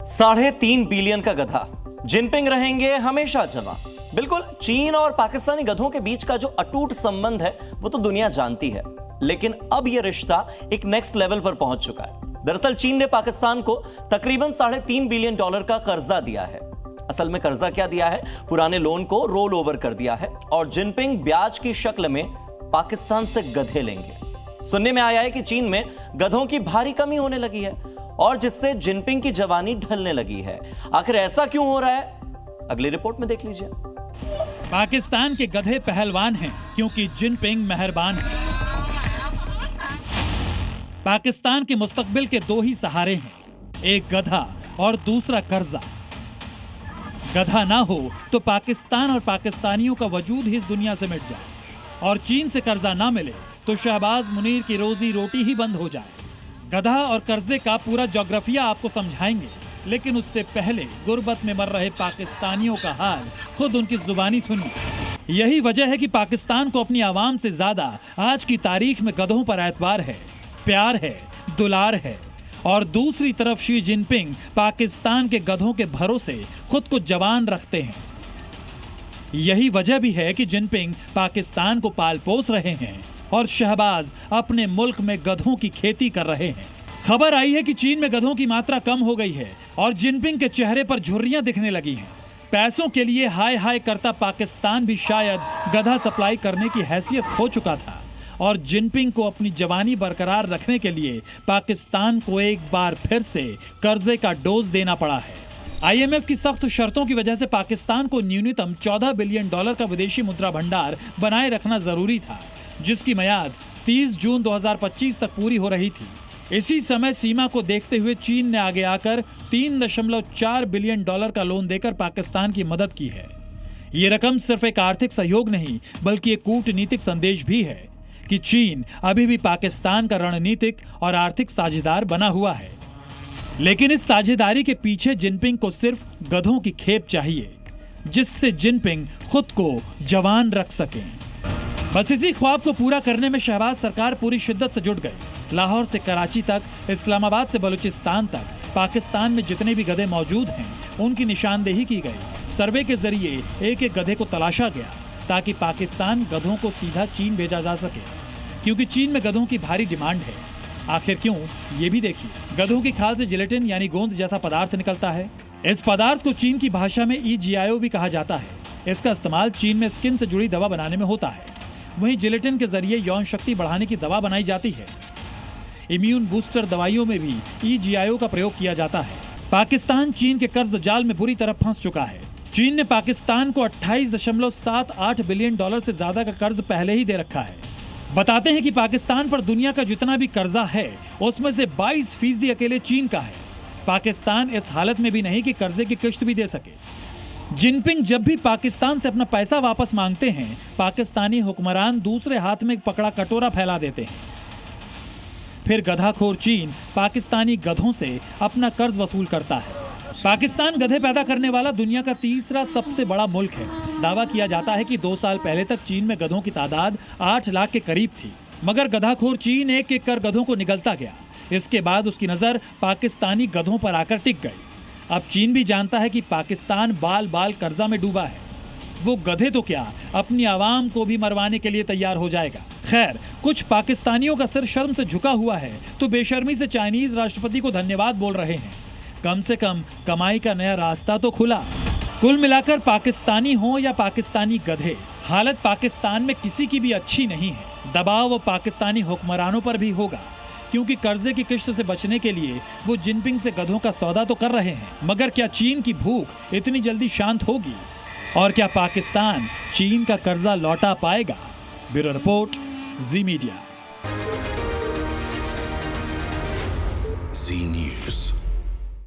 3.5 billion का गधा, Jinping रहेंगे हमेशा जवां। बिल्कुल, चीन और पाकिस्तानी गधों के बीच का जो अटूट संबंध है वो तो दुनिया जानती है, लेकिन अब यह रिश्ता एक नेक्स्ट लेवल पर पहुंच चुका है। दरअसल चीन ने पाकिस्तान को तकरीबन $3.5 बिलियन का कर्जा दिया है। असल में कर्जा क्या दिया है? पुराने लोन को रोल ओवर कर दिया है और जिनपिंग ब्याज की शक्ल में पाकिस्तान से गधे लेंगे। सुनने में आया है कि चीन में गधों की भारी कमी होने लगी है और जिससे जिनपिंग की जवानी ढलने लगी है। आखिर ऐसा क्यों हो रहा है, अगली रिपोर्ट में देख लीजिए। पाकिस्तान के गधे पहलवान हैं क्योंकि जिनपिंग मेहरबान है। पाकिस्तान के मुस्तकबिल के दो ही सहारे हैं, एक गधा और दूसरा कर्जा। गधा ना हो तो पाकिस्तान और पाकिस्तानियों का वजूद ही इस दुनिया से मिट जाए और चीन से कर्जा ना मिले तो शहबाज मुनीर की रोजी रोटी ही बंद हो जाए। गधा और कर्जे का पूरा ज्योग्राफिया आपको समझाएंगे, लेकिन उससे पहले गुर्बत में मर रहे पाकिस्तानियों का हाल खुद उनकी जुबानी सुनिए। यही वजह है कि पाकिस्तान को अपनी आवाम से ज्यादा आज की तारीख में गधों पर एतबार है, प्यार है, दुलार है। और दूसरी तरफ शी जिनपिंग पाकिस्तान के गधों के भरोसे खुद को जवान रखते हैं। यही वजह भी है कि जिनपिंग पाकिस्तान को पाल पोस रहे हैं और शहबाज अपने मुल्क में गधों की खेती कर रहे हैं। खबर आई है कि चीन में गधों की मात्रा कम हो गई है और जिनपिंग के चेहरे पर झुर्रियां दिखने लगी हैं। पैसों के लिए हाय हाय करता पाकिस्तान भी शायद गधा सप्लाई करने की हैसियत खो चुका था और जिनपिंग को अपनी जवानी बरकरार रखने के लिए पाकिस्तान को एक बार फिर से कर्जे का डोज देना पड़ा है। IMF की सख्त शर्तों की वजह से पाकिस्तान को न्यूनतम $14 बिलियन का विदेशी मुद्रा भंडार बनाए रखना जरूरी था, जिसकी मियाद 30 जून 2025 तक पूरी हो रही थी। इसी समय सीमा को देखते हुए चीन ने आगे आकर $3.4 बिलियन का लोन देकर पाकिस्तान की मदद की है। ये रकम सिर्फ एक आर्थिक सहयोग नहीं बल्कि एक कूटनीतिक संदेश भी है कि चीन अभी भी पाकिस्तान का रणनीतिक और आर्थिक साझेदार बना हुआ है। लेकिन इस साझेदारी के पीछे जिनपिंग को सिर्फ गधों की खेप चाहिए, जिससे जिनपिंग खुद को जवान रख सकें। बस इसी ख्वाब को पूरा करने में शहबाज सरकार पूरी शिद्दत से जुट गई। लाहौर से कराची तक, इस्लामाबाद से बलूचिस्तान तक पाकिस्तान में जितने भी गधे मौजूद हैं उनकी निशानदेही की गई। सर्वे के जरिए एक एक गधे को तलाशा गया ताकि पाकिस्तान गधों को सीधा चीन भेजा जा सके, क्योंकि चीन में गधों की भारी डिमांड है। आखिर क्यों, ये भी देखिए। गधों की खाल से जिलेटिन यानी गोंद जैसा पदार्थ निकलता है। इस पदार्थ को चीन की भाषा में EGIO भी कहा जाता है। इसका इस्तेमाल चीन में स्किन से जुड़ी दवा बनाने में होता है। वहीं जिलेटिन के जरिए यौन शक्ति बढ़ाने की दवा बनाई जाती है। इम्यून बूस्टर दवाइयों में भी EGIO का प्रयोग किया जाता है। पाकिस्तान चीन के कर्ज जाल में बुरी तरह फंस चुका है। चीन ने पाकिस्तान को $28.78 बिलियन से ज्यादा का कर्ज पहले ही दे रखा है। बताते हैं कि पाकिस्तान पर दुनिया का जितना भी कर्जा है उसमें से 22% अकेले चीन का है। पाकिस्तान इस हालत में भी नहीं कि कर्जे की किश्त भी दे सके। जिनपिंग जब भी पाकिस्तान से अपना पैसा वापस मांगते हैं, पाकिस्तानी हुक्मरान दूसरे हाथ में पकड़ा कटोरा फैला देते हैं। फिर गधाखोर चीन पाकिस्तानी गधों से अपना कर्ज वसूल करता है। पाकिस्तान गधे पैदा करने वाला दुनिया का तीसरा सबसे बड़ा मुल्क है। दावा किया जाता है कि 2 साल पहले तक चीन में गधों की तादाद 8 लाख के करीब थी, मगर गधाखोर चीन एक एक कर गधों को निगलता गया। इसके बाद उसकी नजर पाकिस्तानी गधों पर आकर टिक गई। अब चीन भी जानता है कि पाकिस्तान बाल बाल कर्जा में डूबा है। वो गधे तो क्या, अपनी आवाम को भी मरवाने के लिए तैयार हो जाएगा। खैर, कुछ पाकिस्तानियों का सिर शर्म से झुका हुआ है तो बेशर्मी से चाइनीज राष्ट्रपति को धन्यवाद बोल रहे हैं। कम से कम कमाई का नया रास्ता तो खुला। कुल मिलाकर पाकिस्तानी हो या पाकिस्तानी गधे, हालत पाकिस्तान में किसी की भी अच्छी नहीं है। दबाव वो पाकिस्तानी हुक्मरानों पर भी होगा, क्योंकि कर्जे की किश्त से बचने के लिए वो जिनपिंग से गधों का सौदा तो कर रहे हैं। मगर क्या चीन की भूख इतनी जल्दी शांत होगी? और क्या पाकिस्तान चीन का कर्जा लौटा पाएगा? ब्यूरो रिपोर्ट, जी मीडिया। जी न्यूज़।